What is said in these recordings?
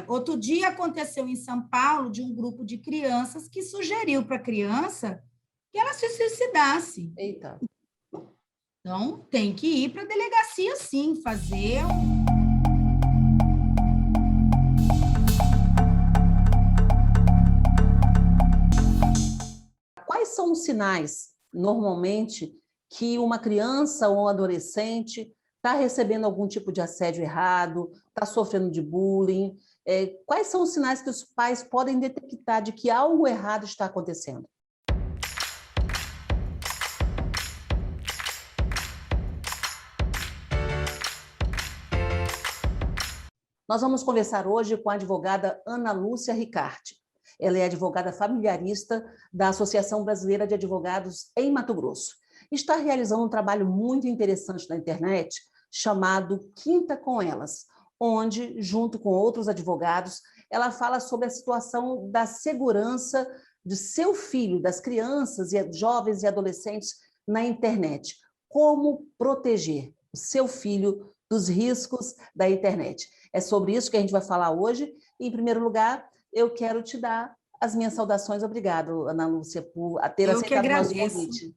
Outro dia aconteceu em São Paulo de um grupo de crianças que sugeriu para a criança que ela se suicidasse. Eita. Então, tem que ir para a delegacia, sim, fazer Quais são os sinais, normalmente, que uma criança ou um adolescente está recebendo algum tipo de assédio errado, está sofrendo de bullying? Quais são os sinais que os pais podem detectar de que algo errado está acontecendo? Nós vamos conversar hoje com a advogada Ana Lúcia Ricarte. Ela é advogada familiarista da Associação Brasileira de Advogados em Mato Grosso. Está realizando um trabalho muito interessante na internet chamado Quinta com Elas, onde, junto com outros advogados, ela fala sobre a situação da segurança de seu filho, das crianças, e jovens e adolescentes na internet. Como proteger o seu filho dos riscos da internet. É sobre isso que a gente vai falar hoje. Em primeiro lugar, eu quero te dar as minhas saudações. Obrigado, Ana Lúcia, por ter aceitado o nosso convite.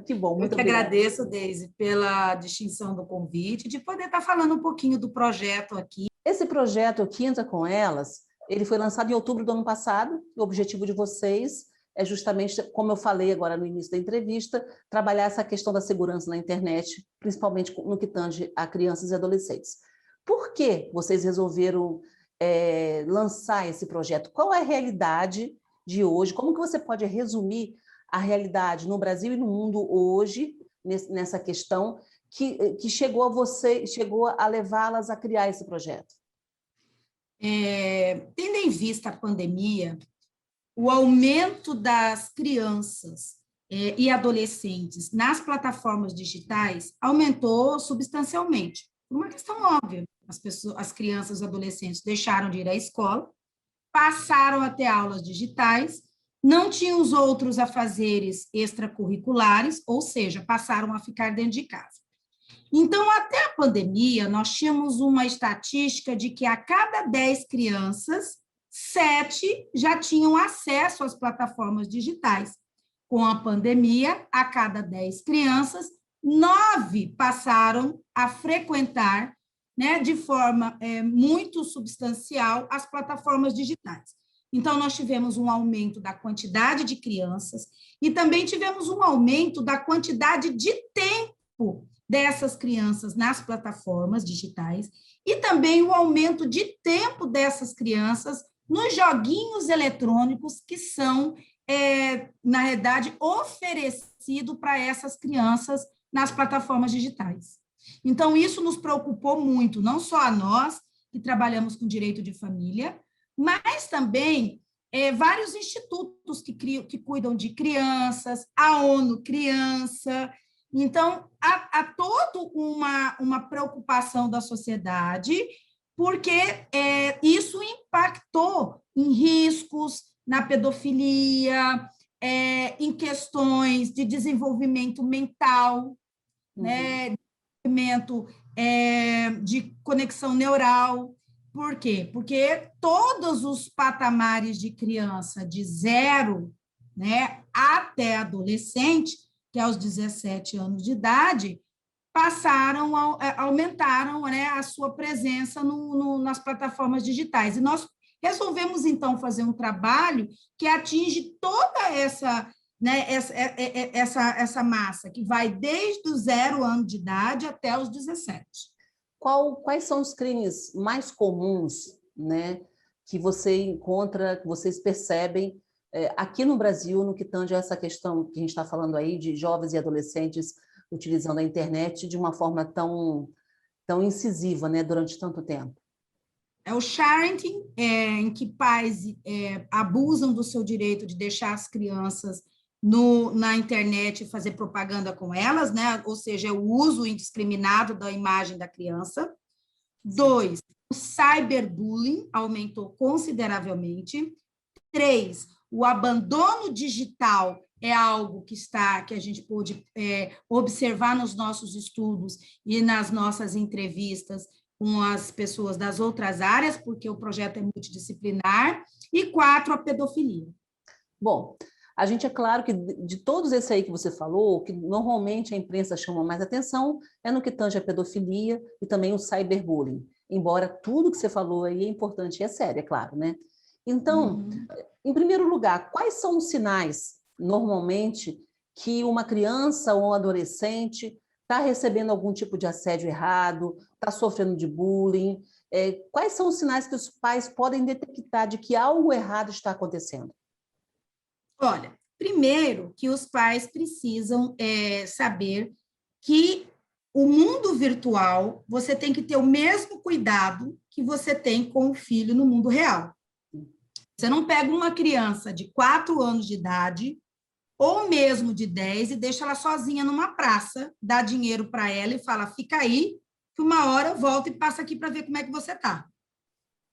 Que bom, muito obrigada. Eu que agradeço, Deise, pela distinção do convite, de poder estar falando um pouquinho do projeto aqui. Esse projeto Quinta com Elas, ele foi lançado em outubro do ano passado. O objetivo de vocês é justamente, como eu falei agora no início da entrevista, trabalhar essa questão da segurança na internet, principalmente no que tange a crianças e adolescentes. Por que vocês resolveram lançar esse projeto? Qual é a realidade de hoje? Como que você pode resumir a realidade no Brasil e no mundo hoje, nessa questão, que chegou a levá-las a criar esse projeto? Tendo em vista a pandemia, o aumento das crianças e adolescentes nas plataformas digitais aumentou substancialmente, por uma questão óbvia. As crianças e adolescentes deixaram de ir à escola, passaram a ter aulas digitais, não tinham os outros afazeres extracurriculares, ou seja, passaram a ficar dentro de casa. Então, até a pandemia, nós tínhamos uma estatística de que a cada 10 crianças, 7 já tinham acesso às plataformas digitais. Com a pandemia, a cada 10 crianças, 9 passaram a frequentar, né, de forma muito substancial as plataformas digitais. Então, nós tivemos um aumento da quantidade de crianças e também tivemos um aumento da quantidade de tempo dessas crianças nas plataformas digitais e também o aumento de tempo dessas crianças nos joguinhos eletrônicos que são, na realidade, oferecidos para essas crianças nas plataformas digitais. Então, isso nos preocupou muito, não só a nós, que trabalhamos com direito de família, mas também vários institutos que cuidam de crianças, a ONU Criança. Então, há toda uma preocupação da sociedade, porque isso impactou em riscos na pedofilia, em questões de desenvolvimento mental, né, desenvolvimento de conexão neural. Por quê? Porque todos os patamares de criança de 0, né, até adolescente, que aos 17 anos de idade, aumentaram, né, a sua presença nas plataformas digitais. E nós resolvemos, então, fazer um trabalho que atinge toda essa, né, essa massa, que vai desde o 0 ano de idade até os 17. Quais são os crimes mais comuns, né, que você encontra, que vocês percebem aqui no Brasil, no que tange a essa questão que a gente está falando aí de jovens e adolescentes utilizando a internet de uma forma tão incisiva, né, durante tanto tempo? É o sharing, em que pais abusam do seu direito de deixar as crianças na internet e fazer propaganda com elas, né? Ou seja, o uso indiscriminado da imagem da criança. 2, o cyberbullying aumentou consideravelmente. 3, o abandono digital é algo que a gente pôde observar nos nossos estudos e nas nossas entrevistas, com as pessoas das outras áreas, porque o projeto é multidisciplinar, e 4, a pedofilia. Bom, a gente é claro que de todos esses aí que você falou, que normalmente a imprensa chama mais atenção é no que tange a pedofilia e também o cyberbullying. Embora tudo que você falou aí é importante e é sério, é claro, né? Então, em primeiro lugar, quais são os sinais, normalmente, que uma criança ou um adolescente está recebendo algum tipo de assédio errado, está sofrendo de bullying? Quais são os sinais que os pais podem detectar de que algo errado está acontecendo? Olha, primeiro que os pais precisam saber que o mundo virtual, você tem que ter o mesmo cuidado que você tem com o filho no mundo real. Você não pega uma criança de 4 anos de idade, ou mesmo de 10, e deixa ela sozinha numa praça, dá dinheiro para ela e fala, fica aí, que uma hora eu volto e passa aqui para ver como é que você está.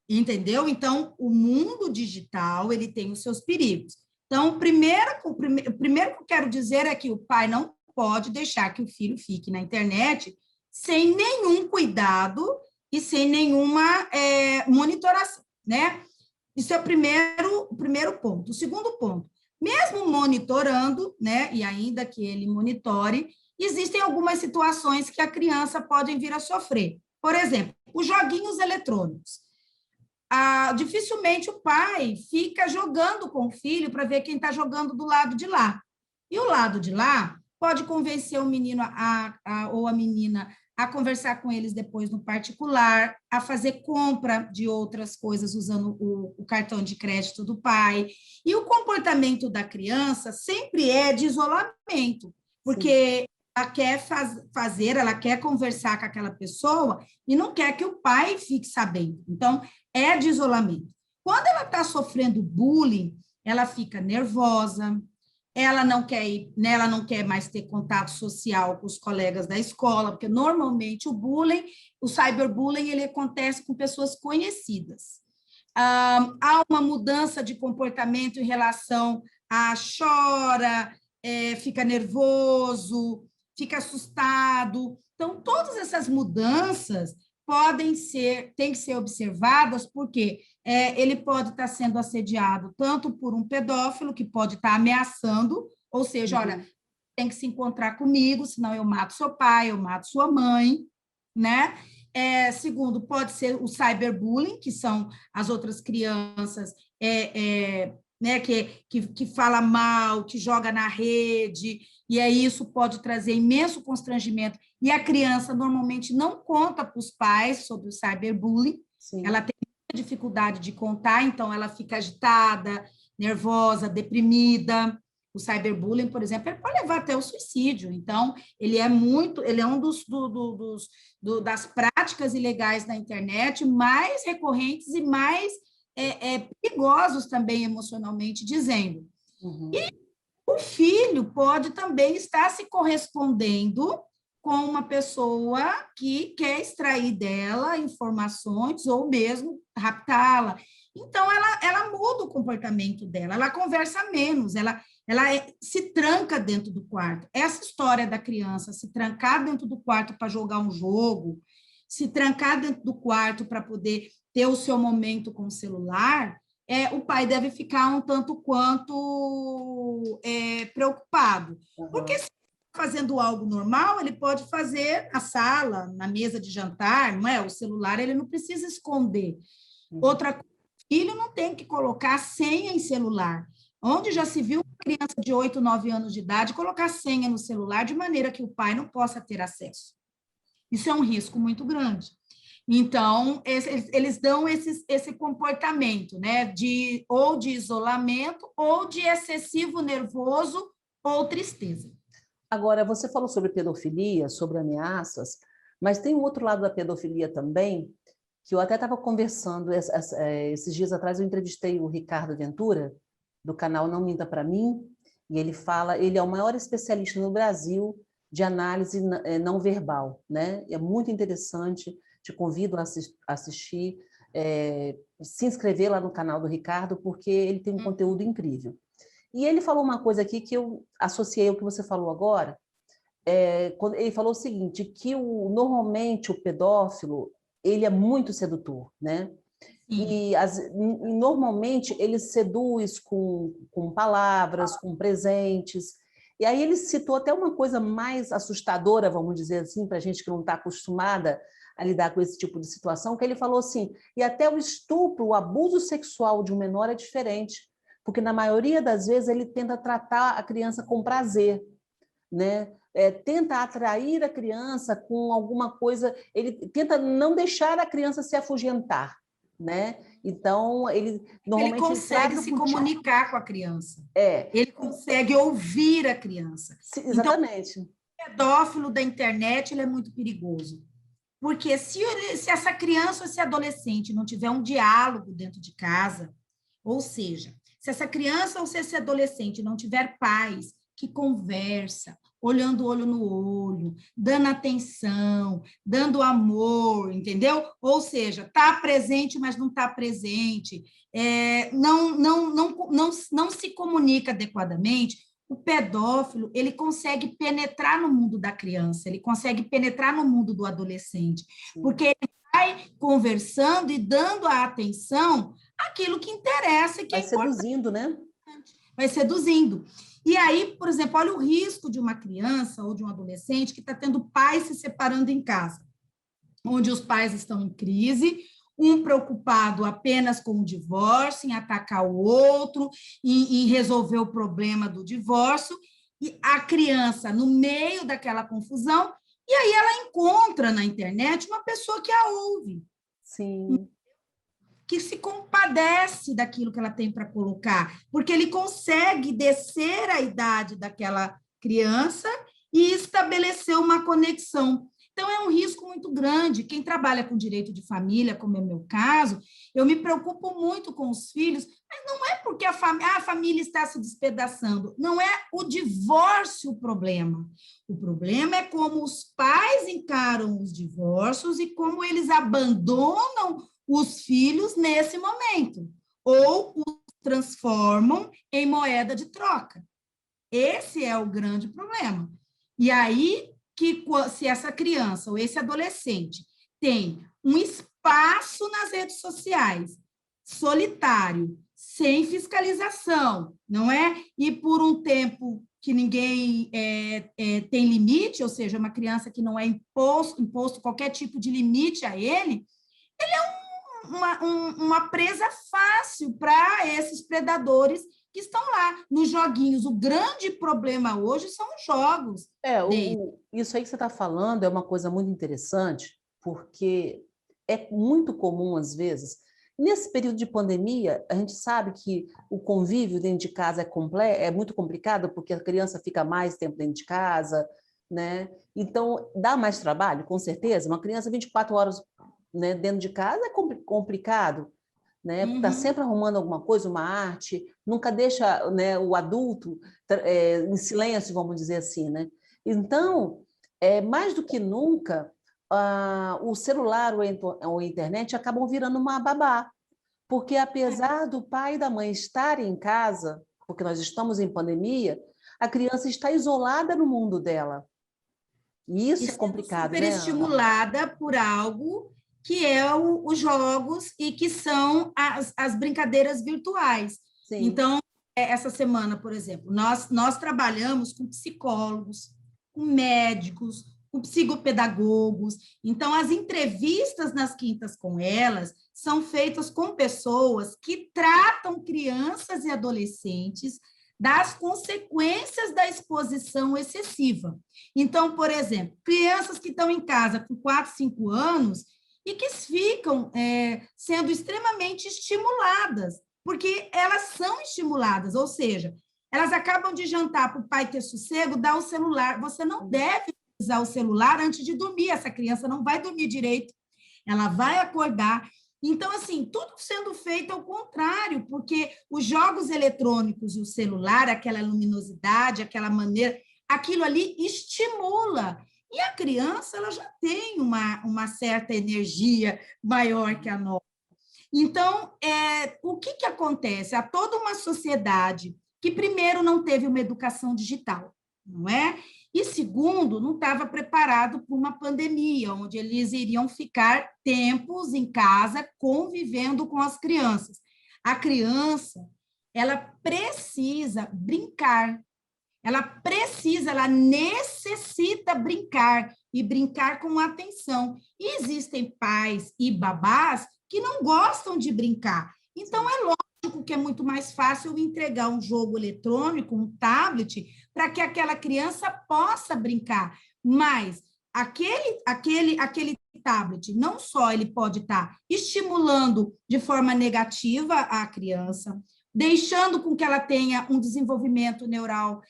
Entendeu? Então, o mundo digital, ele tem os seus perigos. Então, o primeiro que eu quero dizer é que o pai não pode deixar que o filho fique na internet sem nenhum cuidado e sem nenhuma monitoração, né? Isso é o primeiro ponto. O segundo ponto, mesmo monitorando, né, e ainda que ele monitore, existem algumas situações que a criança pode vir a sofrer. Por exemplo, os joguinhos eletrônicos. Dificilmente o pai fica jogando com o filho para ver quem está jogando do lado de lá. E o lado de lá pode convencer o menino ou a menina a conversar com eles depois no particular, a fazer compra de outras coisas usando o cartão de crédito do pai. E o comportamento da criança sempre é de isolamento, porque sim, ela quer ela quer conversar com aquela pessoa e não quer que o pai fique sabendo. Então, é de isolamento. Quando ela está sofrendo bullying, ela fica nervosa, ela não quer ir, né, ela não quer mais ter contato social com os colegas da escola, porque normalmente o cyberbullying, ele acontece com pessoas conhecidas. Há uma mudança de comportamento em relação a chora, fica nervoso, fica assustado. Então, todas essas mudanças têm que ser observadas, porque ele pode estar sendo assediado tanto por um pedófilo, que pode estar ameaçando, ou seja, olha, tem que se encontrar comigo, senão eu mato seu pai, eu mato sua mãe, né? Segundo, pode ser o cyberbullying, que são as outras crianças né, que fala mal, que joga na rede, e aí isso pode trazer imenso constrangimento. E a criança normalmente não conta para os pais sobre o cyberbullying, sim, ela tem muita dificuldade de contar, então ela fica agitada, nervosa, deprimida. O cyberbullying, por exemplo, ele pode levar até o suicídio. Então, ele é um das práticas ilegais na internet mais recorrentes e mais perigosos também emocionalmente dizendo. E o filho pode também estar se correspondendo com uma pessoa que quer extrair dela informações ou mesmo raptá-la. Então, ela muda o comportamento dela, ela conversa menos, ela se tranca dentro do quarto. Essa história da criança se trancar dentro do quarto para jogar um jogo, se trancar dentro do quarto para poder ter o seu momento com o celular, o pai deve ficar um tanto quanto preocupado. Porque se fazendo algo normal, ele pode fazer na sala, na mesa de jantar, não é? O celular ele não precisa esconder. Outra coisa, o filho não tem que colocar senha em celular. Onde já se viu uma criança de 8, 9 anos de idade colocar senha no celular de maneira que o pai não possa ter acesso. Isso é um risco muito grande. Então, eles dão esse comportamento, né? Ou de isolamento, ou de excessivo nervoso, ou tristeza. Agora, você falou sobre pedofilia, sobre ameaças, mas tem um outro lado da pedofilia também, que eu até estava conversando esses dias atrás, eu entrevistei o Ricardo Ventura, do canal Não Minta Para Mim, e ele é o maior especialista no Brasil de análise não verbal, né? É muito interessante, te convido a assistir, se inscrever lá no canal do Ricardo, porque ele tem um conteúdo incrível. E ele falou uma coisa aqui que eu associei ao que você falou agora, quando ele falou o seguinte, que normalmente o pedófilo, ele é muito sedutor, né? Sim. Normalmente ele seduz com palavras, com presentes. E aí ele citou até uma coisa mais assustadora, vamos dizer assim, para a gente que não está acostumada a lidar com esse tipo de situação, que ele falou assim, e até o estupro, o abuso sexual de um menor é diferente, porque na maioria das vezes ele tenta tratar a criança com prazer, né? Tenta atrair a criança com alguma coisa, ele tenta não deixar a criança se afugentar, né? Então, ele Ele normalmente ele consegue traz se o motivo. comunicar com a criança. É, Ele consegue ouvir a criança. Então, exatamente. o pedófilo da internet ele é muito perigoso. Porque se essa criança ou esse adolescente não tiver um diálogo dentro de casa, ou seja, se essa criança ou se esse adolescente não tiver pais que conversa, olhando olho no olho, dando atenção, dando amor, entendeu? Ou seja, está presente, mas não está presente, não se comunica adequadamente, o pedófilo, ele consegue penetrar no mundo da criança, ele consegue penetrar no mundo do adolescente, porque ele vai conversando e dando a atenção àquilo que interessa e que Vai é importante, seduzindo, né? vai seduzindo. E aí, por exemplo, olha o risco de uma criança ou de um adolescente que está tendo pais se separando em casa, onde os pais estão em crise, um preocupado apenas com o divórcio, em atacar o outro, em resolver o problema do divórcio, e a criança, no meio daquela confusão, e aí ela encontra na internet uma pessoa que a ouve, Sim. que se compadece daquilo que ela tem para colocar, porque ele consegue descer a idade daquela criança e estabelecer uma conexão. Então, é um risco muito grande. Quem trabalha com direito de família, como é o meu caso, eu me preocupo muito com os filhos, mas não é porque a família está se despedaçando, não é o divórcio o problema. O problema é como os pais encaram os divórcios e como eles abandonam os filhos nesse momento, ou os transformam em moeda de troca. Esse é o grande problema. E aí, que se essa criança ou esse adolescente tem um espaço nas redes sociais, solitário, sem fiscalização, não é? E por um tempo que ninguém tem limite, ou seja, uma criança que não é imposto qualquer tipo de limite a ele, uma presa fácil para esses predadores que estão lá nos joguinhos. O grande problema hoje são os jogos. Isso aí que você está falando é uma coisa muito interessante, porque é muito comum, às vezes, nesse período de pandemia, a gente sabe que o convívio dentro de casa é muito complicado, porque a criança fica mais tempo dentro de casa, né? Então, dá mais trabalho, com certeza. Uma criança 24 horas, né, dentro de casa é complicado, né? Está sempre arrumando alguma coisa, uma arte, nunca deixa, né, o adulto em silêncio, vamos dizer assim, né? Então, mais do que nunca, o celular ou a internet acabam virando uma babá, porque apesar do pai e da mãe estarem em casa, porque nós estamos em pandemia, a criança está isolada no mundo dela. E isso é complicado, super né, Ana? estimulada por algo que é os jogos e que são as brincadeiras virtuais. Sim. Então, essa semana, por exemplo, nós trabalhamos com psicólogos, com médicos, com psicopedagogos. Então, as entrevistas nas quintas com elas são feitas com pessoas que tratam crianças e adolescentes das consequências da exposição excessiva. Então, por exemplo, crianças que estão em casa com 4, 5 anos e que ficam sendo extremamente estimuladas, porque elas são estimuladas, ou seja, elas acabam de jantar para o pai ter sossego, dá o celular. Você não deve usar o celular antes de dormir, essa criança não vai dormir direito, ela vai acordar. Então, assim, tudo sendo feito ao contrário, porque os jogos eletrônicos e o celular, aquela luminosidade, aquela maneira, aquilo ali estimula. E a criança, ela já tem uma certa energia maior que a nossa. Então, o que, que acontece? Há toda uma sociedade que, primeiro, não teve uma educação digital. não é? E segundo, não estava preparado para uma pandemia, onde eles iriam ficar tempos em casa convivendo com as crianças. A criança, ela precisa brincar, ela necessita brincar e brincar com atenção. E existem pais e babás que não gostam de brincar. Então, é lógico que é muito mais fácil eu entregar um jogo eletrônico, um tablet, para que aquela criança possa brincar. Mas aquele tablet, não só ele pode estar estimulando de forma negativa a criança, deixando com que ela tenha um desenvolvimento neural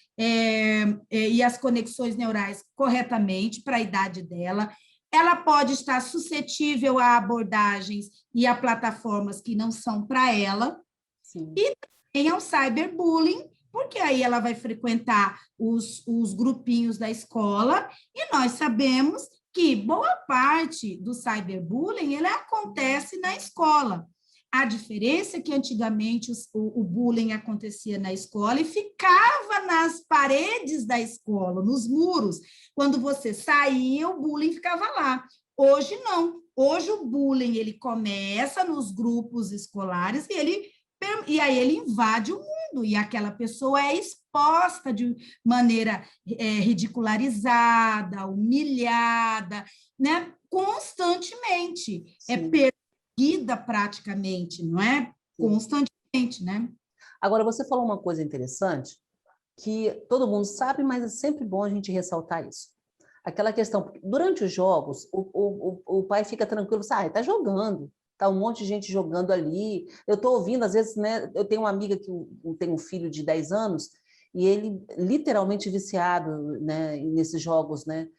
e as conexões neurais corretamente para a idade dela. Ela pode estar suscetível a abordagens e a plataformas que não são para ela. Sim. E também ao cyberbullying, porque aí ela vai frequentar os grupinhos da escola, e nós sabemos que boa parte do cyberbullying ele acontece na escola. A diferença é que antigamente o bullying acontecia na escola e ficava nas paredes da escola, nos muros. Quando você saía, o bullying ficava lá. Hoje não. Hoje o bullying ele começa nos grupos escolares e aí ele invade o mundo e aquela pessoa é exposta de maneira ridicularizada, humilhada, né? Constantemente. Sim. É perseguida praticamente, não é? Constantemente, né? Agora, você falou uma coisa interessante que todo mundo sabe, mas é sempre bom a gente ressaltar isso. Aquela questão, durante os jogos, o pai fica tranquilo, está jogando, está um monte de gente jogando ali. Eu estou ouvindo, às vezes, né? Eu tenho uma amiga que tem um filho de 10 anos e ele literalmente viciado, né, nesses jogos, né?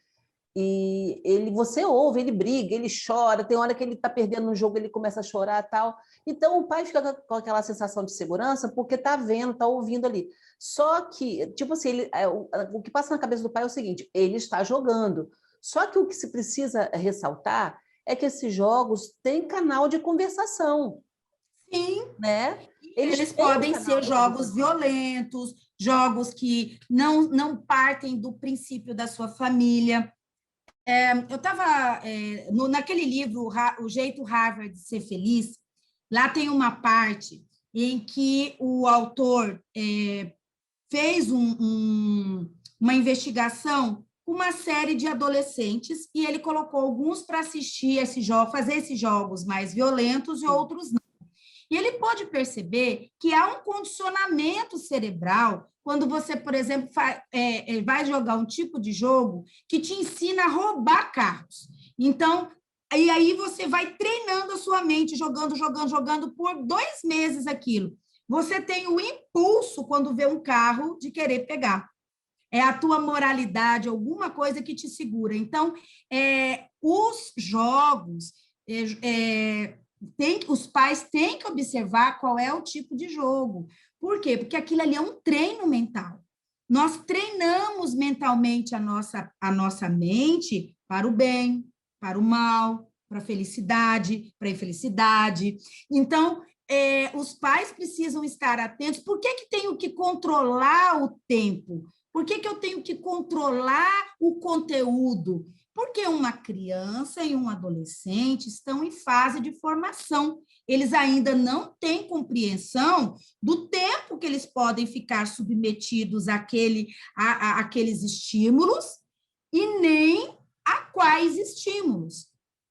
E você ouve, ele briga, ele chora, tem hora que ele está perdendo no jogo, ele começa a chorar e tal. Então, o pai fica com aquela sensação de segurança porque está vendo, está ouvindo ali. Só que, tipo assim, o que passa na cabeça do pai é o seguinte, ele está jogando. Só que o que se precisa ressaltar é que esses jogos têm canal de conversação. Sim. Né? Eles podem ser jogos violentos, jogos que não partem do princípio da sua família. Eu estava naquele livro, O Jeito Harvard de Ser Feliz, lá tem uma parte em que o autor fez uma investigação com uma série de adolescentes e ele colocou alguns para assistir esse jogo, fazer esses jogos mais violentos e outros não. E ele pode perceber que há um condicionamento cerebral quando você, por exemplo, vai jogar um tipo de jogo que te ensina a roubar carros. Então, e aí você vai treinando a sua mente, jogando por 2 meses aquilo. Você tem o impulso, quando vê um carro, de querer pegar. É a tua moralidade, alguma coisa que te segura. Então, os jogos... os pais têm que observar qual é o tipo de jogo. Por quê? Porque aquilo ali é um treino mental. Nós treinamos mentalmente a nossa mente para o bem, para o mal, para a felicidade, para a infelicidade. Então, os pais precisam estar atentos. Por que tenho que controlar o tempo? Por que eu tenho que controlar o conteúdo? Porque uma criança e um adolescente estão em fase de formação. Eles ainda não têm compreensão do tempo que eles podem ficar submetidos àqueles estímulos e nem a quais estímulos.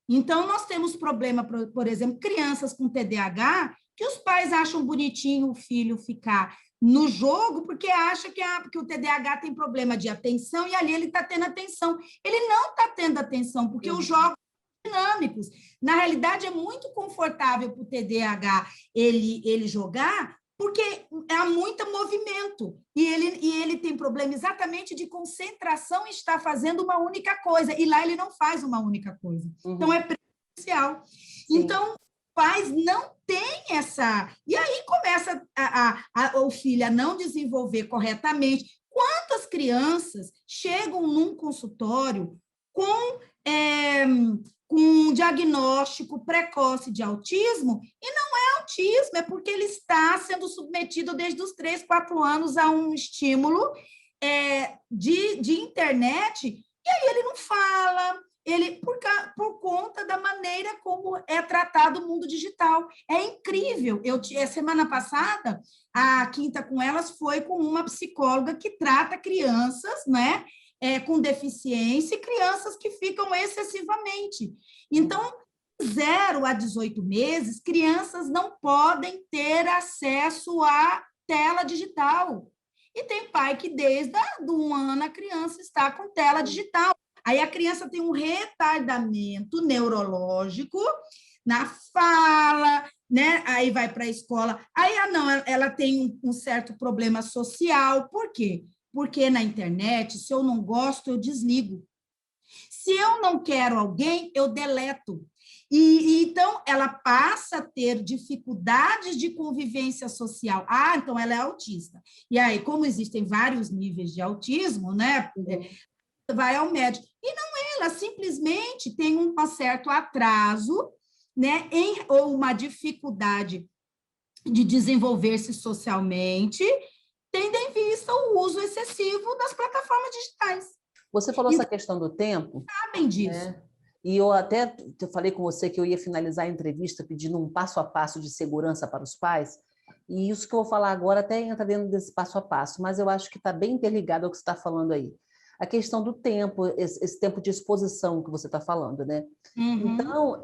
Então, nós temos problema, por exemplo, crianças com TDAH, que os pais acham bonitinho o filho ficar no jogo, porque acha que o TDAH tem problema de atenção, e ali ele está tendo atenção. Ele não está tendo atenção, porque os jogos são dinâmicos. Na realidade, é muito confortável para o TDAH ele jogar, porque há muito movimento, e ele tem problema exatamente de concentração e está fazendo uma única coisa, e lá ele não faz uma única coisa. Então, é prejudicial. Então, pais não têm essa... E aí começa o filho a não desenvolver corretamente. Quantas crianças chegam num consultório com um diagnóstico precoce de autismo e não é autismo, é porque ele está sendo submetido desde os 3, 4 anos a um estímulo de internet, e aí ele não fala, por conta da maneira como é tratado o mundo digital. É incrível. Semana passada, a Quinta com Elas foi com uma psicóloga que trata crianças, né, com deficiência e crianças que ficam excessivamente. Então, 0 a 18 meses, crianças não podem ter acesso à tela digital. E tem pai que desde um ano a criança está com tela digital. Aí a criança tem um retardamento neurológico na fala, né? Aí vai para a escola. Aí, não, ela tem um certo problema social. Por quê? Porque na internet, se eu não gosto, eu desligo. Se eu não quero alguém, eu deleto. Então, ela passa a ter dificuldades de convivência social. Então ela é autista. E aí, como existem vários níveis de autismo, né? Vai ao médico. E não é, ela simplesmente tem um certo atraso, né? Ou uma dificuldade de desenvolver-se socialmente, tendo em vista o uso excessivo das plataformas digitais. Você falou essa questão do tempo. Sabem disso. Né? E eu até falei com você que eu ia finalizar a entrevista pedindo um passo a passo de segurança para os pais, e isso que eu vou falar agora até entra dentro desse passo a passo, mas eu acho que está bem interligado ao que você está falando aí. A questão do tempo, esse tempo de exposição que você está falando, né? Uhum. Então,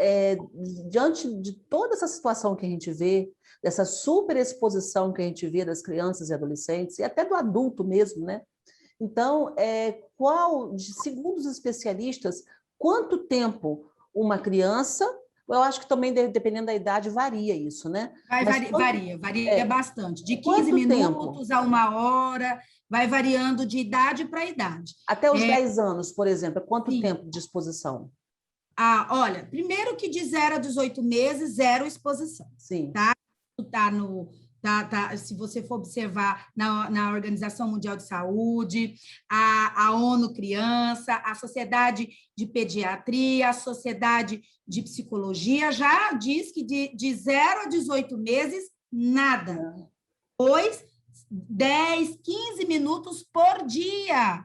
diante de toda essa situação que a gente vê, dessa superexposição que a gente vê das crianças e adolescentes, e até do adulto mesmo, né? Então, segundo os especialistas, quanto tempo uma criança, eu acho que também, dependendo da idade, varia isso, né? Varia bastante. De 15 minutos a 1 hora, vai variando de idade para idade. Até os 10 anos, por exemplo, quanto tempo de exposição? Olha, primeiro que de 0 a 18 meses, 0 exposição. Sim. Se você for observar na Organização Mundial de Saúde, a ONU Criança, a Sociedade de Pediatria, a Sociedade de Psicologia, já diz que de 0 a 18 meses, nada. Pois 10, 15 minutos por dia.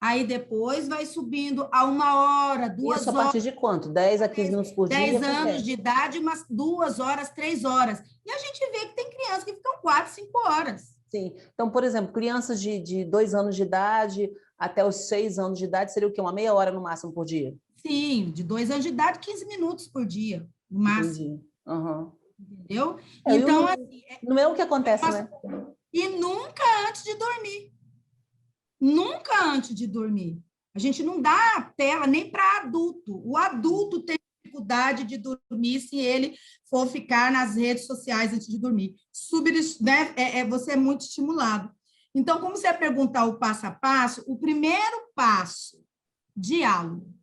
Aí depois vai subindo a 1 hora, 2 horas. Isso a partir de quanto? 10 a 15 minutos por dia? 10 anos de idade, umas 2 horas, 3 horas. E a gente vê que tem crianças que ficam 4, 5 horas. Sim. Então, por exemplo, crianças de 2 anos de idade até os 6 anos de idade, seria o quê? Uma meia hora no máximo por dia? Sim, de 2 anos de idade, 15 minutos por dia, no máximo. Entendi. Uhum. Entendeu? Então, não é o que acontece, né? E nunca antes de dormir. Nunca antes de dormir. A gente não dá a tela nem para adulto. O adulto tem dificuldade de dormir se ele for ficar nas redes sociais antes de dormir. Você é muito estimulado. Então, como você perguntar o passo a passo, o primeiro passo, diálogo.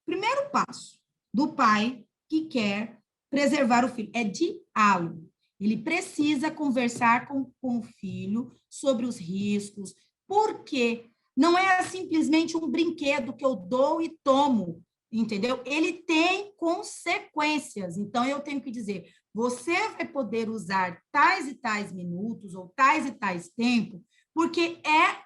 Primeiro passo do pai que quer preservar o filho é diálogo. Ele precisa conversar com o filho sobre os riscos, porque não é simplesmente um brinquedo que eu dou e tomo, entendeu? Ele tem consequências. Então, eu tenho que dizer, você vai poder usar tais e tais minutos ou tais e tais tempo, porque é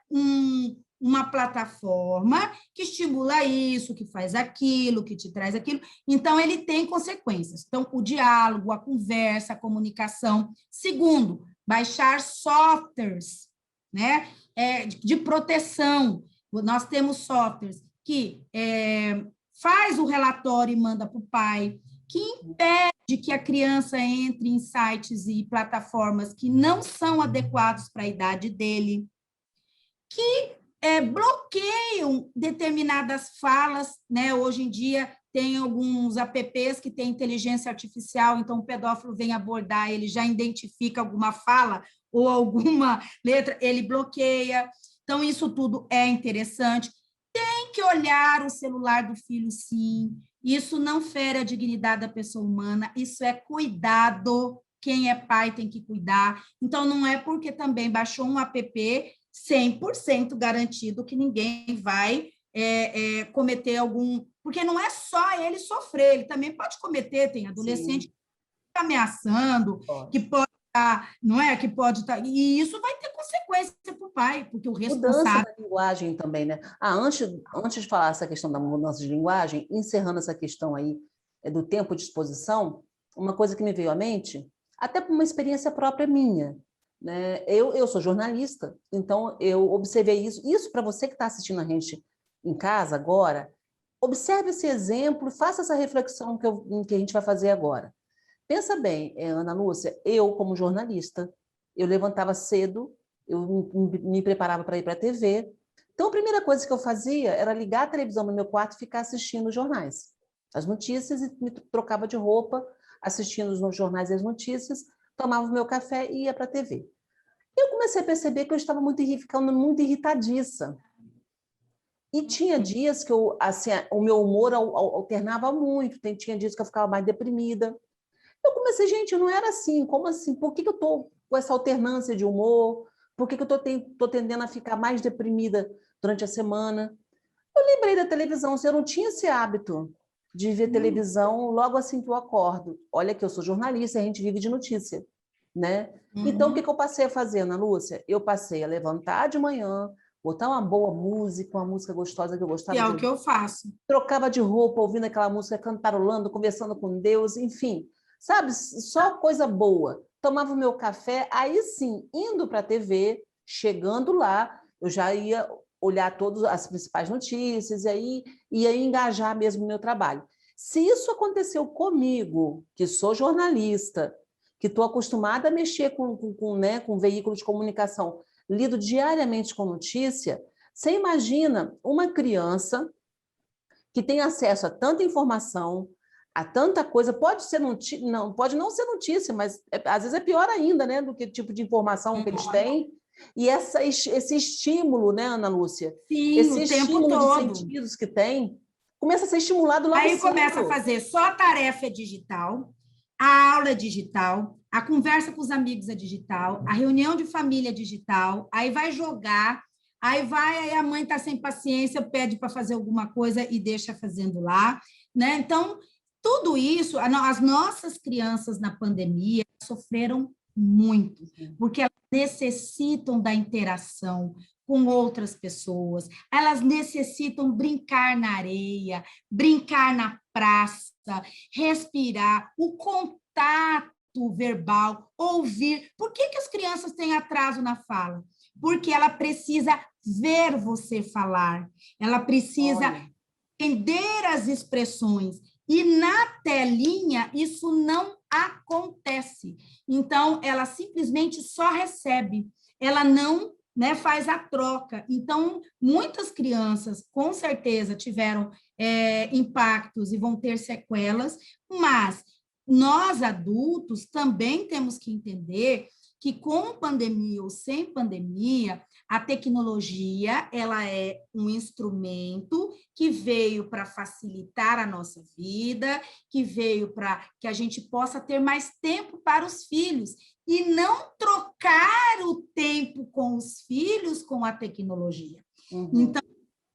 uma plataforma que estimula isso, que faz aquilo, que te traz aquilo. Então, ele tem consequências. Então, o diálogo, a conversa, a comunicação. Segundo, baixar softwares, né? De proteção. Nós temos softwares que faz o relatório e manda para o pai, que impede que a criança entre em sites e plataformas que não são adequados para a idade dele, que bloqueiam determinadas falas, né? Hoje em dia tem alguns apps que têm inteligência artificial, então o pedófilo vem abordar, ele já identifica alguma fala ou alguma letra, ele bloqueia. Então, isso tudo é interessante. Tem que olhar o celular do filho, sim. Isso não fere a dignidade da pessoa humana, isso é cuidado. Quem é pai tem que cuidar. Então, não é porque também baixou um app 100% garantido que ninguém vai cometer algum... Porque não é só ele sofrer, ele também pode cometer, tem adolescente que está ameaçando, que pode estar, não é? Que pode estar... E isso vai ter consequências. consequência para o pai, porque o Mudança responsável... da linguagem também, né? Antes de falar essa questão da mudança de linguagem, encerrando essa questão aí do tempo de exposição, uma coisa que me veio à mente, até por uma experiência própria minha, né? Eu sou jornalista, então eu observei isso. Isso para você que está assistindo a gente em casa agora, observe esse exemplo, faça essa reflexão que a gente vai fazer agora. Pensa bem, Ana Lúcia, eu como jornalista, eu levantava cedo, eu me preparava para ir para a TV. Então, a primeira coisa que eu fazia era ligar a televisão no meu quarto e ficar assistindo os jornais, as notícias, e me trocava de roupa, assistindo os jornais e as notícias, tomava o meu café e ia para a TV. Eu comecei a perceber que eu estava ficando muito irritadiça. E tinha dias que assim, o meu humor alternava muito, tinha dias que eu ficava mais deprimida. Eu comecei, gente, não era assim, como assim? Por que eu estou com essa alternância de humor? Por que eu estou tendendo a ficar mais deprimida durante a semana? Eu lembrei da televisão, se eu não tinha esse hábito de ver televisão logo assim que eu acordo. Olha que eu sou jornalista, a gente vive de notícia, né? Então, o que eu passei a fazer, Ana Lúcia? Eu passei a levantar de manhã, botar uma boa música, uma música gostosa que eu Que gostava é de o que ouvir. eu faço. Trocava de roupa, ouvindo aquela música, cantarolando, conversando com Deus, enfim, sabe? Só coisa boa. Tomava o meu café, aí sim, indo para a TV, chegando lá, eu já ia olhar todas as principais notícias, e aí ia engajar mesmo no meu trabalho. Se isso aconteceu comigo, que sou jornalista, que estou acostumada a mexer com veículo de comunicação, lido diariamente com notícia, você imagina uma criança que tem acesso a tanta informação, a tanta coisa, pode não ser notícia, mas às vezes é pior ainda, né, do que o tipo de informação que eles têm. E esse estímulo, né, Ana Lúcia? Sim, Esse o tempo estímulo de todo. sentidos que tem, começa a ser estimulado logo Aí começa a cedo. fazer só a tarefa é digital, a aula é digital, a conversa com os amigos é digital, a reunião de família é digital, aí vai jogar, aí a mãe está sem paciência, pede para fazer alguma coisa e deixa fazendo lá, né? Então, tudo isso, as nossas crianças na pandemia sofreram muito, porque elas necessitam da interação com outras pessoas, elas necessitam brincar na areia, brincar na praça, respirar, o contato verbal, ouvir. Por que as crianças têm atraso na fala? Porque ela precisa ver você falar, ela precisa entender as expressões. E na telinha, isso não acontece. Então, ela simplesmente só recebe, ela não, né, faz a troca. Então, muitas crianças, com certeza, tiveram impactos e vão ter sequelas, mas nós, adultos, também temos que entender que, com pandemia ou sem pandemia, a tecnologia, ela é um instrumento que veio para facilitar a nossa vida, que veio para que a gente possa ter mais tempo para os filhos e não trocar o tempo com os filhos com a tecnologia. Então,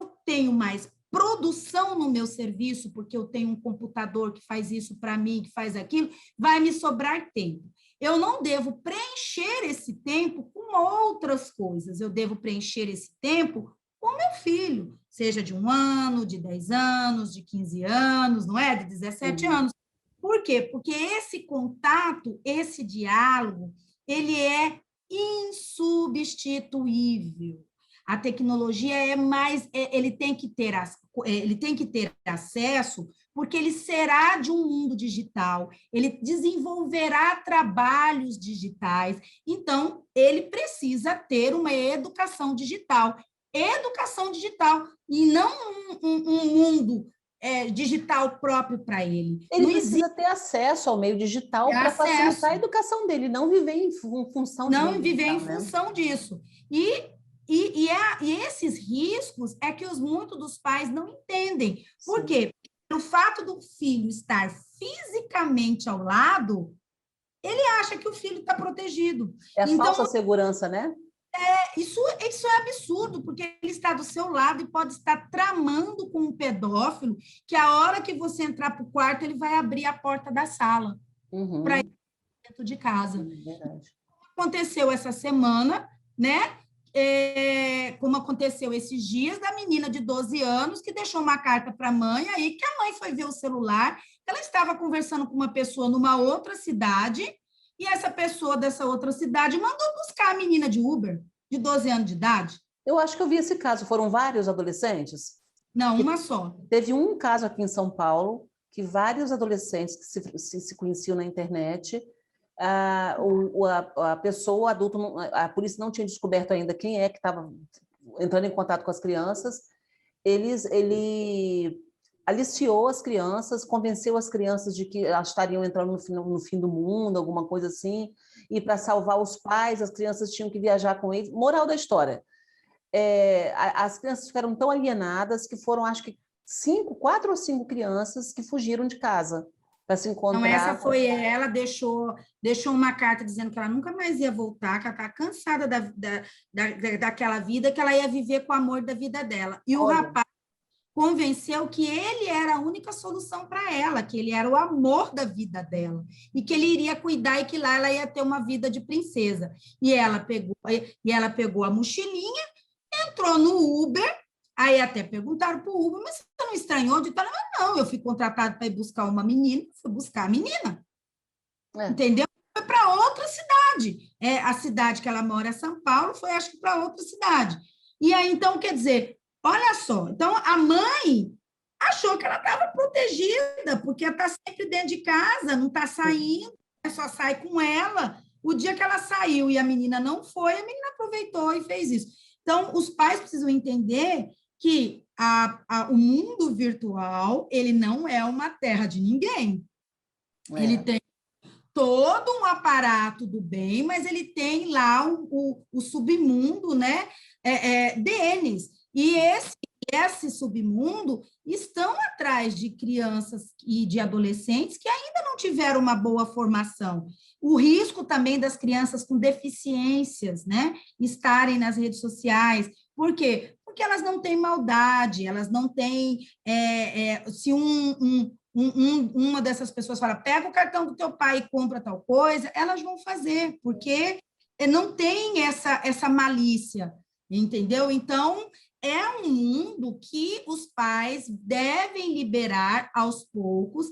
eu tenho mais produção no meu serviço, porque eu tenho um computador que faz isso para mim, que faz aquilo, vai me sobrar tempo. Eu não devo preencher esse tempo com outras coisas, eu devo preencher esse tempo com meu filho, seja de 1 ano, de 10 anos, de 15 anos, não é? De 17 anos. Por quê? Porque esse contato, esse diálogo, ele é insubstituível. A tecnologia ele tem que ter acesso, porque ele será de um mundo digital, ele desenvolverá trabalhos digitais, então ele precisa ter uma educação digital, e não um mundo digital próprio para ele. Ele precisa ter acesso ao meio digital para facilitar a educação dele, não viver em função de meio digital, né? Função disso. E esses riscos é que muitos dos pais não entendem. Por quê? O fato do filho estar fisicamente ao lado, ele acha que o filho está protegido. É a falsa segurança, né? Isso é absurdo, porque ele está do seu lado e pode estar tramando com um pedófilo, que a hora que você entrar para o quarto, ele vai abrir a porta da sala para ir dentro de casa. Verdade. Aconteceu essa semana, né? como aconteceu esses dias, da menina de 12 anos que deixou uma carta para a mãe, aí que a mãe foi ver o celular, ela estava conversando com uma pessoa numa outra cidade, e essa pessoa dessa outra cidade mandou buscar a menina de Uber, de 12 anos de idade. Eu acho que eu vi esse caso, foram vários adolescentes? Não, uma só. Teve um caso aqui em São Paulo, que vários adolescentes que se conheciam na internet, a pessoa, o adulto, a polícia não tinha descoberto ainda quem é que estava entrando em contato com as crianças, ele aliciou as crianças, convenceu as crianças de que elas estariam entrando no fim do mundo, alguma coisa assim, e para salvar os pais, as crianças tinham que viajar com eles. Moral da história, as crianças ficaram tão alienadas que foram, acho que, 4 ou 5 crianças que fugiram de casa para se encontrar. Então, essa foi ela, deixou uma carta dizendo que ela nunca mais ia voltar, que ela estava cansada daquela vida, que ela ia viver com o amor da vida dela. E o rapaz convenceu que ele era a única solução para ela, que ele era o amor da vida dela, e que ele iria cuidar e que lá ela ia ter uma vida de princesa. E ela pegou a mochilinha, entrou no Uber, aí até perguntaram para o Uber, mas você não estranhou de tal? Não, eu fui contratado para ir buscar uma menina, fui buscar a menina. Entendeu? Foi para outra cidade. A cidade que ela mora é São Paulo, foi acho que para outra cidade. E aí, então, quer dizer, olha só, então a mãe achou que ela estava protegida, porque ela está sempre dentro de casa, não está saindo, só sai com ela. O dia que ela saiu e a menina não foi, a menina aproveitou e fez isso. Então, os pais precisam entender que o mundo virtual, ele não é uma terra de ninguém. Ele tem todo um aparato do bem, mas ele tem lá o submundo, né, deles. E esse submundo estão atrás de crianças e de adolescentes que ainda não tiveram uma boa formação. O risco também das crianças com deficiências, né, estarem nas redes sociais. Por quê? Porque elas não têm maldade, elas não têm... se uma dessas pessoas fala, pega o cartão do teu pai e compra tal coisa, elas vão fazer, porque não tem essa malícia, entendeu? Então, é um mundo que os pais devem liberar aos poucos,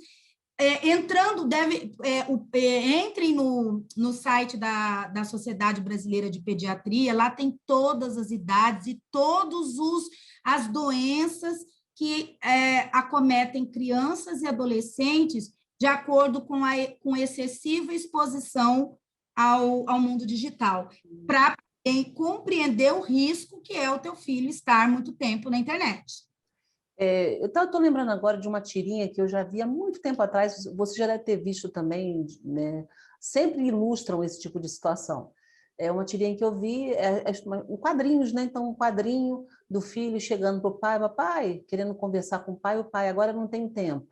entrem no site da Sociedade Brasileira de Pediatria, lá tem todas as idades e todas as doenças que acometem crianças e adolescentes de acordo com excessiva exposição ao mundo digital, para compreender o risco que é o teu filho estar muito tempo na internet. Eu estou lembrando agora de uma tirinha que eu já vi há muito tempo atrás, você já deve ter visto também, né? Sempre ilustram esse tipo de situação. É uma tirinha que eu vi, em quadrinhos, né? Então, um quadrinho do filho chegando para o pai, papai, querendo conversar com o pai, agora não tem tempo.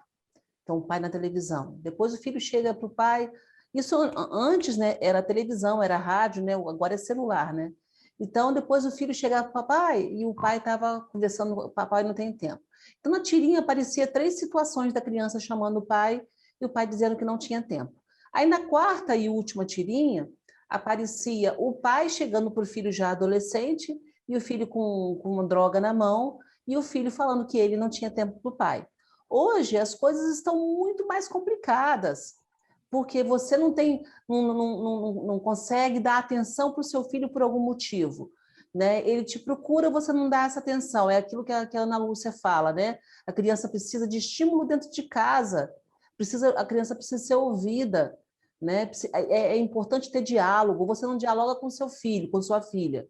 Então, o pai na televisão. Depois o filho chega para o pai, isso antes, né? Era televisão, era rádio, né? Agora é celular, né? Então, depois o filho chegava para o papai e o pai estava conversando, papai não tem tempo. Então, na tirinha aparecia 3 situações da criança chamando o pai e o pai dizendo que não tinha tempo. Aí, na 4ª e última tirinha, aparecia o pai chegando para o filho já adolescente e o filho com uma droga na mão e o filho falando que ele não tinha tempo para o pai. Hoje, as coisas estão muito mais complicadas, porque você não consegue dar atenção para o seu filho por algum motivo. Né? Ele te procura, você não dá essa atenção. É aquilo que a Ana Lúcia fala, né? A criança precisa de estímulo dentro de casa, a criança precisa ser ouvida, né? É importante ter diálogo. Você não dialoga com seu filho, com sua filha.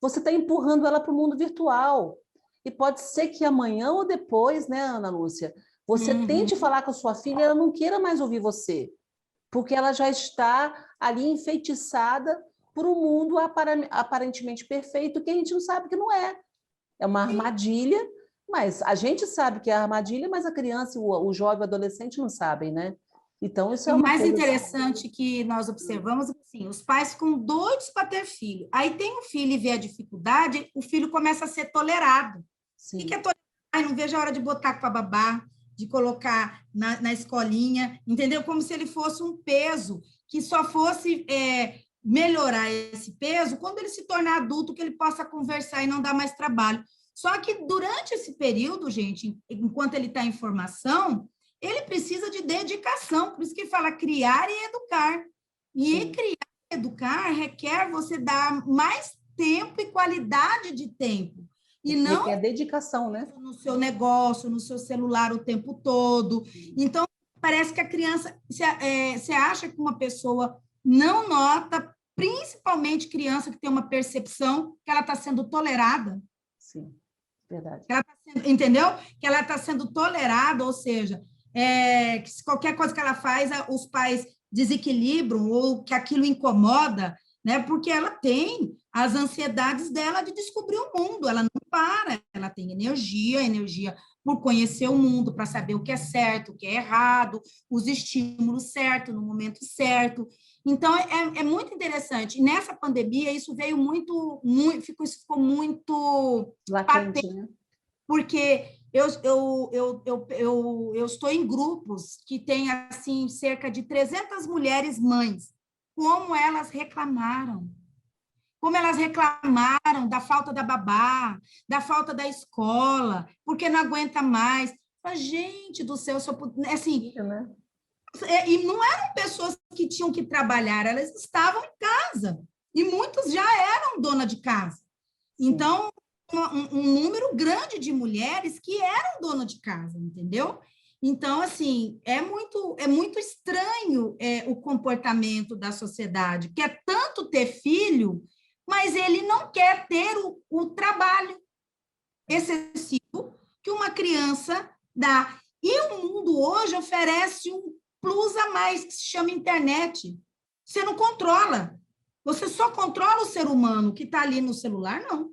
Você está empurrando ela para o mundo virtual. E pode ser que amanhã ou depois, né, Ana Lúcia, você tente falar com a sua filha e ela não queira mais ouvir você, porque ela já está ali enfeitiçada por um mundo aparentemente perfeito que a gente não sabe que não é. É uma armadilha, mas a gente sabe que é armadilha, mas a criança, o jovem, o adolescente não sabem, né? Então, isso é uma coisa... O mais interessante que nós observamos é assim, os pais ficam doidos para ter filho. Aí tem um filho e vê a dificuldade, o filho começa a ser tolerado. Sim. O que é tolerado? Ai, não vejo a hora de botar para babá, de colocar na escolinha, entendeu? Como se ele fosse um peso, que só fosse melhorar esse peso quando ele se tornar adulto, que ele possa conversar e não dar mais trabalho. Só que durante esse período, gente, enquanto ele está em formação, ele precisa de dedicação, por isso que fala criar e educar. E criar e educar requer você dar mais tempo e qualidade de tempo. E não requer dedicação, né? No seu negócio, no seu celular o tempo todo. Então, parece que a criança... Você acha que uma pessoa não nota, principalmente criança que tem uma percepção que ela está sendo tolerada? Sim, verdade. Entendeu? Que ela está sendo tolerada, ou seja, que qualquer coisa que ela faz, os pais desequilibram ou que aquilo incomoda, né? Porque ela tem as ansiedades dela de descobrir o mundo, ela não para, ela tem energia por conhecer o mundo, para saber o que é certo, o que é errado, os estímulos certos, no momento certo. Então, é muito interessante. E nessa pandemia, isso veio isso ficou muito latente, né? Porque eu estou em grupos que têm, assim, cerca de 300 mulheres mães. Como elas reclamaram da falta da babá, da falta da escola, porque não aguenta mais. Mas, gente do céu, assim, e não eram pessoas que tinham que trabalhar, elas estavam em casa, e muitas já eram dona de casa. Então, um número grande de mulheres que eram dona de casa, entendeu? Então, assim, é muito estranho o comportamento da sociedade, que é tanto ter filho, mas ele não quer ter o trabalho excessivo que uma criança dá. E o mundo hoje oferece um plus a mais, que se chama internet. Você não controla. Você só controla o ser humano que está ali no celular, não.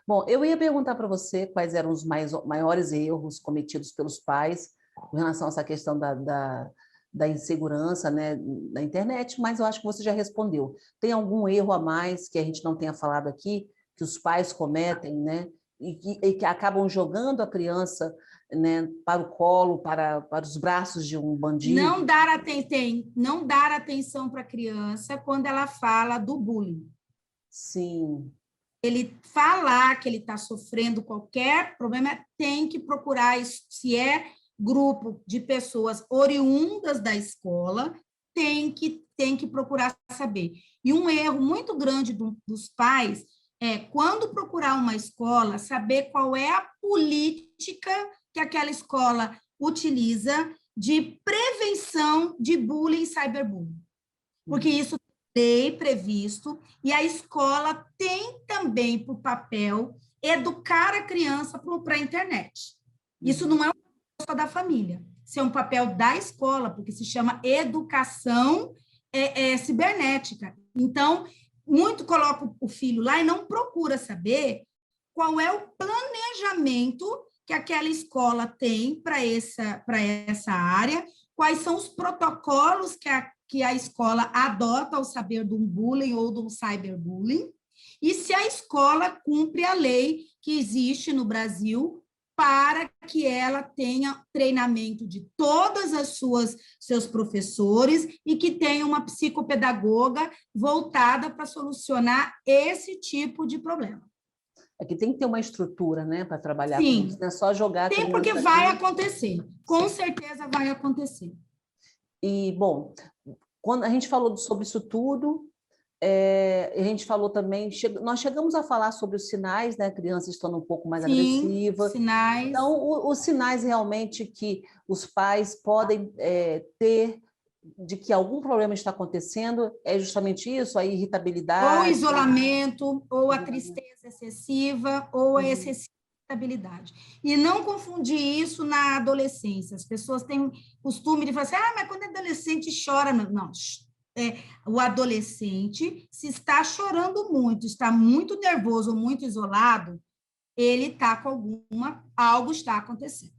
Bom, eu ia perguntar para você quais eram os maiores erros cometidos pelos pais com relação a essa questão da insegurança, né, na internet, mas eu acho que você já respondeu. Tem algum erro a mais que a gente não tenha falado aqui, que os pais cometem, né, e que acabam jogando a criança, né, para o colo, para os braços de um bandido? Não dar atenção para a criança quando ela fala do bullying. Sim. Ele falar que ele está sofrendo qualquer problema, tem que procurar, se é grupo de pessoas oriundas da escola, tem que procurar saber. E um erro muito grande dos pais é, quando procurar uma escola, saber qual é a política que aquela escola utiliza de prevenção de bullying e cyberbullying. Porque isso tem previsto, e a escola tem também por papel educar a criança para a internet. Isso não é um papel só da família, isso é um papel da escola, porque se chama educação cibernética. Então, muito coloca o filho lá e não procura saber qual é o planejamento que aquela escola tem para essa área, quais são os protocolos que a escola adota ao saber de um bullying ou de um cyberbullying, e se a escola cumpre a lei que existe no Brasil para que ela tenha treinamento de todas as seus professores e que tenha uma psicopedagoga voltada para solucionar esse tipo de problema. Aqui tem que ter uma estrutura, né, para trabalhar Sim, com isso, não é só jogar... Tem, porque vai acontecer, com certeza vai acontecer. E, bom, quando a gente falou sobre isso tudo, a gente falou também, nós chegamos a falar sobre os sinais, né? A criança estando um pouco mais agressiva. Sinais. Então, os sinais realmente que os pais podem ter de que algum problema está acontecendo é justamente isso, a irritabilidade. Ou isolamento, ou a tristeza excessiva, ou a excessiva irritabilidade. E não confundir isso na adolescência. As pessoas têm costume de falar assim, mas quando é adolescente chora. Não, o adolescente, se está chorando muito, está muito nervoso, muito isolado, ele está com algo está acontecendo.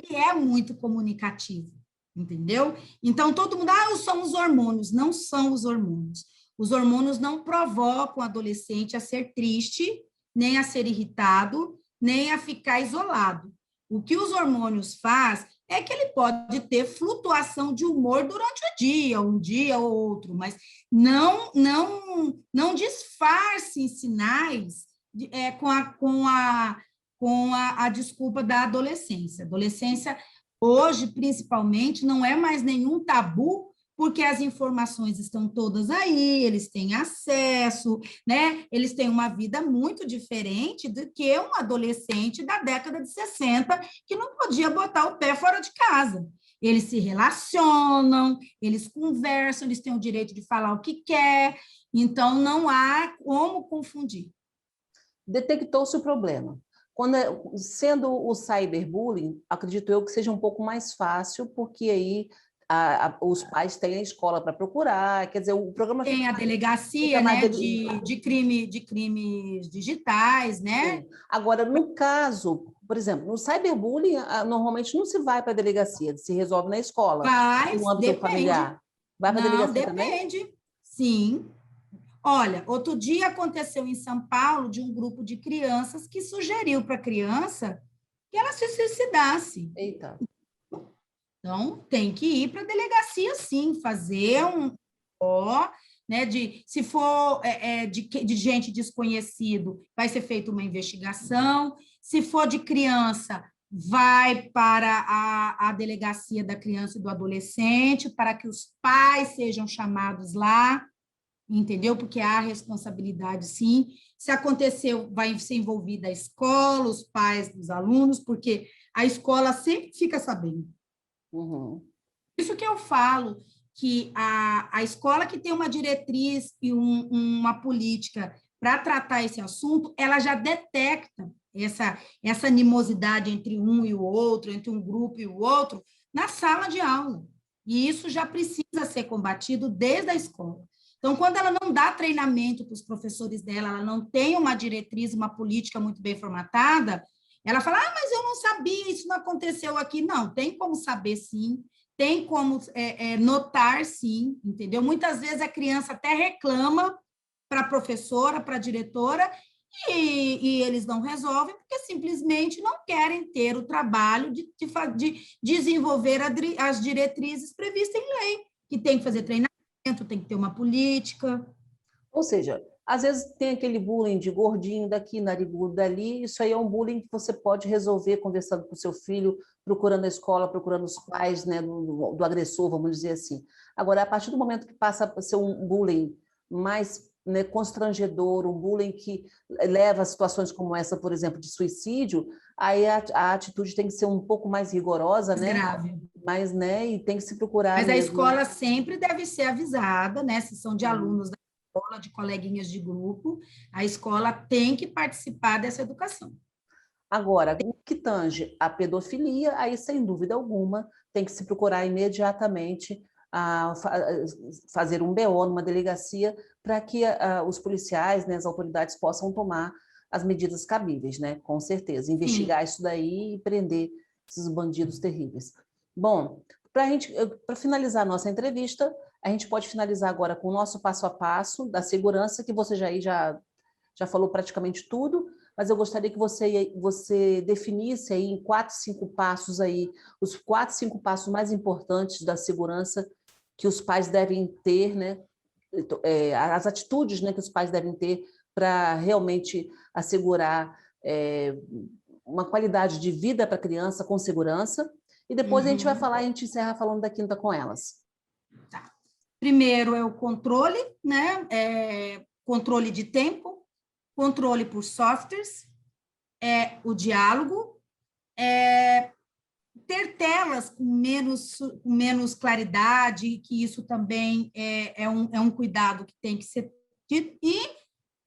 E é muito comunicativo, entendeu? Então, todo mundo, são os hormônios. Não são os hormônios. Os hormônios não provocam o adolescente a ser triste, nem a ser irritado, nem a ficar isolado. O que os hormônios faz é que ele pode ter flutuação de humor durante o dia, um dia ou outro, mas não disfarce em sinais com a desculpa da adolescência. Adolescência, hoje, principalmente, não é mais nenhum tabu, porque as informações estão todas aí, eles têm acesso, né? Eles têm uma vida muito diferente do que um adolescente da década de 60, que não podia botar o pé fora de casa. Eles se relacionam, eles conversam, eles têm o direito de falar o que quer, então não há como confundir. Detectou-se o problema. Sendo o cyberbullying, acredito eu que seja um pouco mais fácil, porque aí os pais têm a escola para procurar, quer dizer, o programa Tem a fica delegacia, mais... né, de crimes digitais, né? Sim. Agora, no caso, por exemplo, no cyberbullying, normalmente não se vai para a delegacia, se resolve na escola, no Mas âmbito depende. familiar. Vai para a Não, delegacia também? depende. Sim. Olha, outro dia aconteceu em São Paulo de um grupo de crianças que sugeriu para a criança que ela se suicidasse. Eita. Então, tem que ir para a delegacia, sim, fazer né, se for de gente desconhecido, vai ser feita uma investigação. Se for de criança, vai para a delegacia da criança e do adolescente, para que os pais sejam chamados lá, entendeu? Porque há responsabilidade, sim. Se aconteceu, vai ser envolvida a escola, os pais dos alunos, porque a escola sempre fica sabendo. Uhum. Isso que eu falo, que a escola que tem uma diretriz e uma política para tratar esse assunto, ela já detecta essa animosidade entre um e o outro, entre um grupo e o outro, na sala de aula. E isso já precisa ser combatido desde a escola. Então, quando ela não dá treinamento para os professores dela, ela não tem uma diretriz, uma política muito bem formatada, ela fala, mas eu não sabia, isso não aconteceu aqui. Não, tem como saber, sim, tem como notar, sim, entendeu? Muitas vezes a criança até reclama para a professora, para a diretora, e eles não resolvem, porque simplesmente não querem ter o trabalho de desenvolver as diretrizes previstas em lei, que tem que fazer treinamento, tem que ter uma política. Ou seja, às vezes tem aquele bullying de gordinho daqui, narigudo dali, isso aí é um bullying que você pode resolver conversando com o seu filho, procurando a escola, procurando os pais, né, do agressor, vamos dizer assim. Agora, a partir do momento que passa a ser um bullying mais, né, constrangedor, um bullying que leva a situações como essa, por exemplo, de suicídio, aí a atitude tem que ser um pouco mais rigorosa, né? Grave. Mas, né, e tem que se procurar Mas a mesmo. escola sempre deve ser avisada, né? Se são de alunos da escola, de coleguinhas de grupo, a escola tem que participar dessa educação. Agora, no que tange a pedofilia, aí, sem dúvida alguma, tem que se procurar imediatamente fazer um BO numa delegacia para que os policiais, né, as autoridades possam tomar as medidas cabíveis, né? Com certeza. Investigar Sim. isso daí e prender esses bandidos terríveis. Bom, para finalizar a nossa entrevista, a gente pode finalizar agora com o nosso passo a passo da segurança, que você já falou praticamente tudo, mas eu gostaria que você definisse aí em 4, 5 passos aí, os 4, 5 passos mais importantes da segurança que os pais devem ter, né? As atitudes, né, que os pais devem ter para realmente assegurar uma qualidade de vida para a criança com segurança. E depois a gente encerra falando da quinta com elas. Tá. Primeiro é o controle, né? Controle de tempo, controle por softwares, o diálogo, ter telas com menos claridade, que isso também é um cuidado que tem que ser tido, e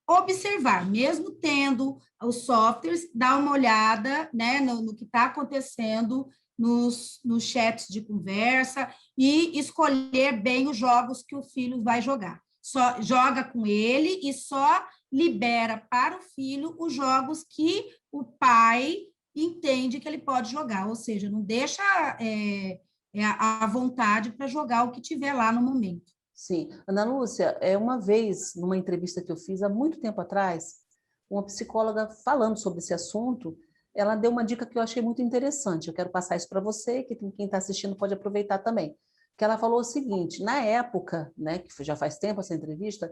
observar, mesmo tendo os softwares, dar uma olhada, né, no que está acontecendo nos chats de conversa e escolher bem os jogos que o filho vai jogar. Só joga com ele e só libera para o filho os jogos que o pai entende que ele pode jogar, ou seja, não deixa à vontade para jogar o que tiver lá no momento. Sim. Ana Lúcia, uma vez, numa entrevista que eu fiz há muito tempo atrás, uma psicóloga falando sobre esse assunto, ela deu uma dica que eu achei muito interessante. Eu quero passar isso para você, que quem está assistindo pode aproveitar também. Que ela falou o seguinte, na época, né, que já faz tempo essa entrevista,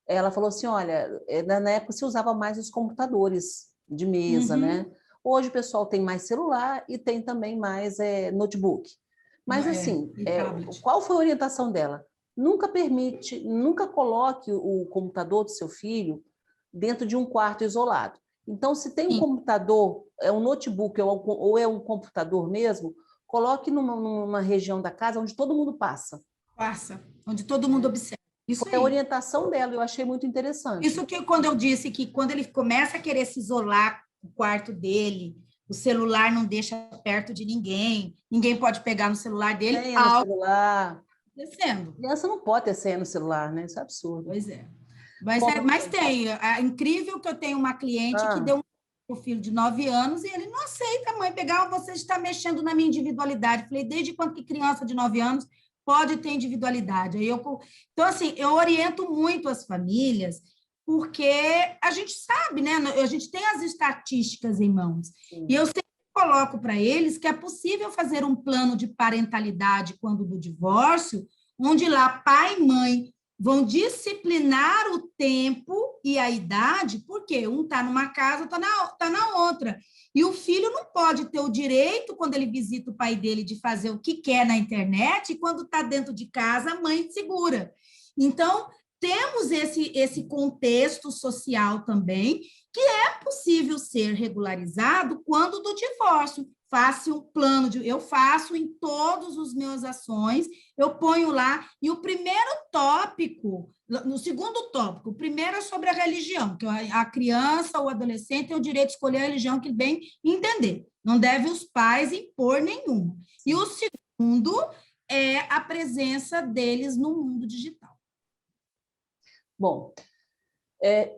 ela falou assim, olha, na época se usava mais os computadores de mesa, Uhum. né? Hoje o pessoal tem mais celular e tem também mais notebook. Mas assim, E tablet. qual foi a orientação dela? Nunca permite, nunca coloque o computador do seu filho dentro de um quarto isolado. Então, se tem um Sim, computador, é um notebook ou é um computador mesmo, coloque numa região da casa onde todo mundo passa. passa, onde todo mundo observa. Isso Foi a aí. orientação dela, eu achei muito interessante. Isso que quando eu disse que quando ele começa a querer se isolar no quarto dele, o celular não deixa perto de ninguém, ninguém pode pegar no celular dele, Senha no algo celular. acontecendo. Criança não pode ter senha no celular, né? Isso é absurdo. Pois é. Como... Mas tem. É incrível que eu tenho uma cliente que Ah, deu um filho de 9 anos e ele não aceita, mãe, pegar você está mexendo na minha individualidade. Falei, desde quando que criança de 9 anos pode ter individualidade? Então, assim, eu oriento muito as famílias, porque a gente sabe, né? A gente tem as estatísticas em mãos. E sim. eu sempre coloco para eles que é possível fazer um plano de parentalidade quando do divórcio, onde lá pai e mãe vão disciplinar o tempo e a idade, porque um está numa casa, tá na outra. E o filho não pode ter o direito, quando ele visita o pai dele, de fazer o que quer na internet, e quando está dentro de casa, a mãe segura. Então, temos esse contexto social também, que é possível ser regularizado quando do divórcio. Faça um plano eu faço em todos os meus ações, eu ponho lá, e o primeiro tópico, no segundo tópico, o primeiro é sobre a religião, que a criança ou adolescente tem o direito de escolher a religião que bem entender. Não deve os pais impor nenhuma. E o segundo é a presença deles no mundo digital. Bom,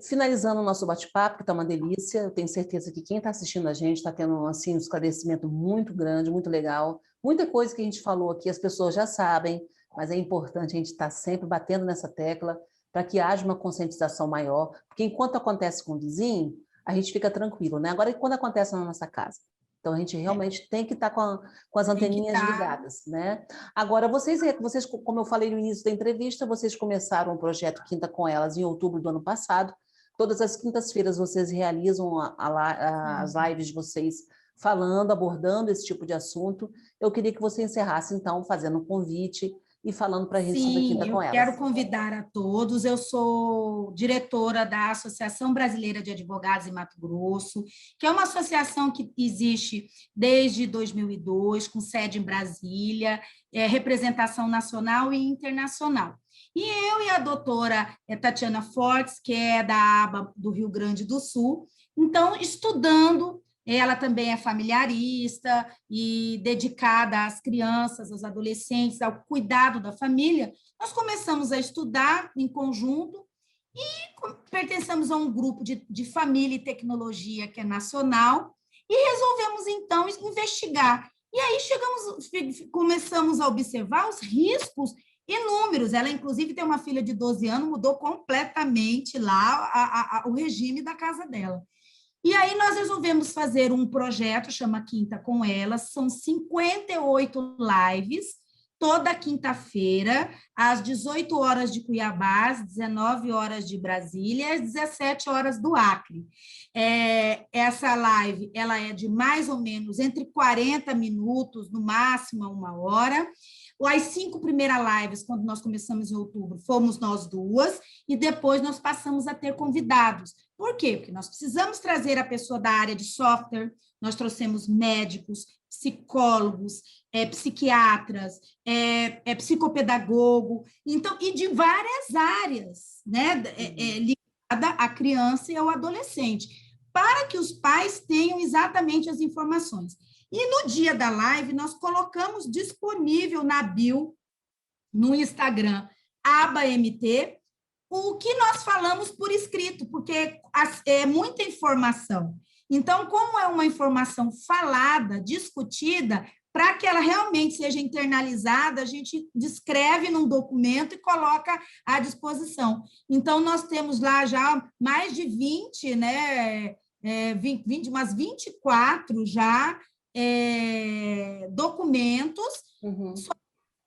finalizando o nosso bate-papo, que está uma delícia, eu tenho certeza que quem está assistindo a gente está tendo assim, um esclarecimento muito grande, muito legal. Muita coisa que a gente falou aqui as pessoas já sabem, mas é importante a gente estar sempre batendo nessa tecla para que haja uma conscientização maior, porque enquanto acontece com o vizinho, a gente fica tranquilo, né? Agora, e quando acontece na nossa casa? Então, a gente realmente tem que estar com as Tem que anteninhas estar. ligadas, né? Agora, vocês, como eu falei no início da entrevista, vocês começaram o projeto Quinta com Elas em outubro do ano passado. Todas as quintas-feiras vocês realizam as lives de vocês falando, abordando esse tipo de assunto. Eu queria que você encerrasse, então, fazendo um convite e falando para a gente sobre Sim, Quinta com eu Elas. quero convidar a todos. Eu sou diretora da Associação Brasileira de Advogados em Mato Grosso, que é uma associação que existe desde 2002, com sede em Brasília, representação nacional e internacional. E eu e a doutora Tatiana Fortes, que é da ABA do Rio Grande do Sul, então, estudando. Ela também é familiarista e dedicada às crianças, aos adolescentes, ao cuidado da família. Nós começamos a estudar em conjunto e pertencemos a um grupo de família e tecnologia que é nacional e resolvemos, então, investigar. E aí começamos a observar os riscos inúmeros. Ela, inclusive, tem uma filha de 12 anos, mudou completamente lá o regime da casa dela. E aí nós resolvemos fazer um projeto, chama Quinta com Elas, são 58 lives, toda quinta-feira, às 18 horas de Cuiabá, às 19 horas de Brasília, às 17 horas do Acre. Essa live, ela é de mais ou menos entre 40 minutos, no máximo 1 hora. As 5 primeiras lives, quando nós começamos em outubro, fomos nós duas, e depois nós passamos a ter convidados. Por quê? Porque nós precisamos trazer a pessoa da área de software, nós trouxemos médicos, psicólogos, psiquiatras, psicopedagogo, então, e de várias áreas, né, ligada à criança e ao adolescente, para que os pais tenham exatamente as informações. E no dia da live, nós colocamos disponível na bio, no Instagram, ABAMT, o que nós falamos por escrito, porque é muita informação. Então, como é uma informação falada, discutida, para que ela realmente seja internalizada, a gente descreve num documento e coloca à disposição. Então, nós temos lá já mais de 20, né, umas 24 já documentos sobre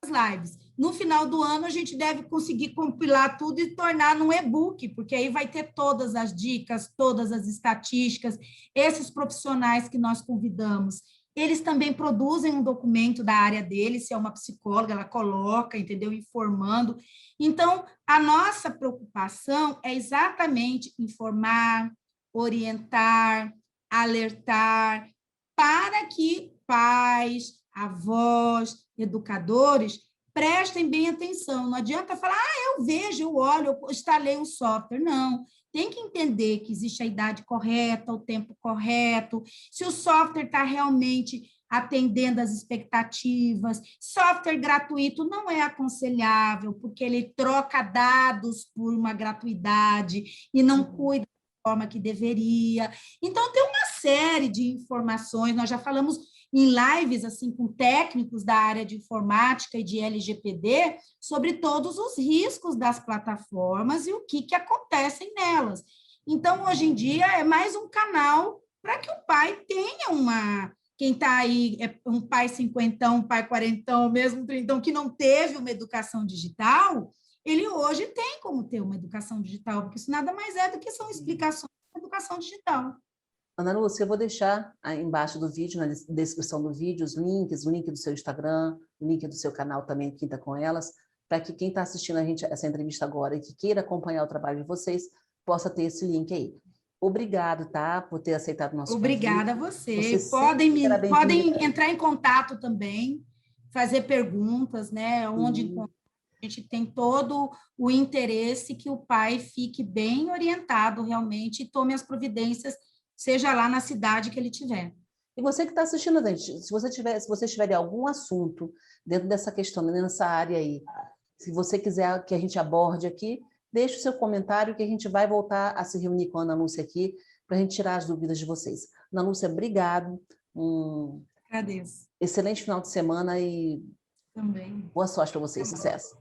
as lives. No final do ano, a gente deve conseguir compilar tudo e tornar num e-book, porque aí vai ter todas as dicas, todas as estatísticas. Esses profissionais que nós convidamos, eles também produzem um documento da área deles, se é uma psicóloga, ela coloca, entendeu? Informando. Então, a nossa preocupação é exatamente informar, orientar, alertar, para que pais, avós, educadores prestem bem atenção. Não adianta falar, eu vejo, eu olho, eu instalei um software. Não, tem que entender que existe a idade correta, o tempo correto, se o software está realmente atendendo às expectativas. Software gratuito não é aconselhável, porque ele troca dados por uma gratuidade e não cuida da forma que deveria. Então, tem uma série de informações, nós já falamos em lives assim com técnicos da área de informática e de LGPD sobre todos os riscos das plataformas e o que acontecem nelas. Então, hoje em dia, é mais um canal para que o pai tenha quem está aí, é um pai cinquentão, um pai quarentão, mesmo trintão, que não teve uma educação digital, ele hoje tem como ter uma educação digital, porque isso nada mais é do que são explicações da educação digital. Ana Lúcia, eu vou deixar aí embaixo do vídeo, na descrição do vídeo, os links, o link do seu Instagram, o link do seu canal também, Quinta com Elas, para que quem está assistindo a gente essa entrevista agora e que queira acompanhar o trabalho de vocês, possa ter esse link aí. Obrigado, tá, por ter aceitado o nosso Obrigada convite. a você. Podem entrar em contato também, fazer perguntas, né? Onde a gente tem todo o interesse que o pai fique bem orientado realmente e tome as providências, seja lá na cidade que ele tiver. E você que está assistindo, gente, se vocês tiverem algum assunto dentro dessa questão, nessa área aí, se você quiser que a gente aborde aqui, deixe o seu comentário que a gente vai voltar a se reunir com a Ana Lúcia aqui para a gente tirar as dúvidas de vocês. Ana Lúcia, obrigado. Agradeço. Excelente final de semana e também. Boa sorte para vocês. Sucesso.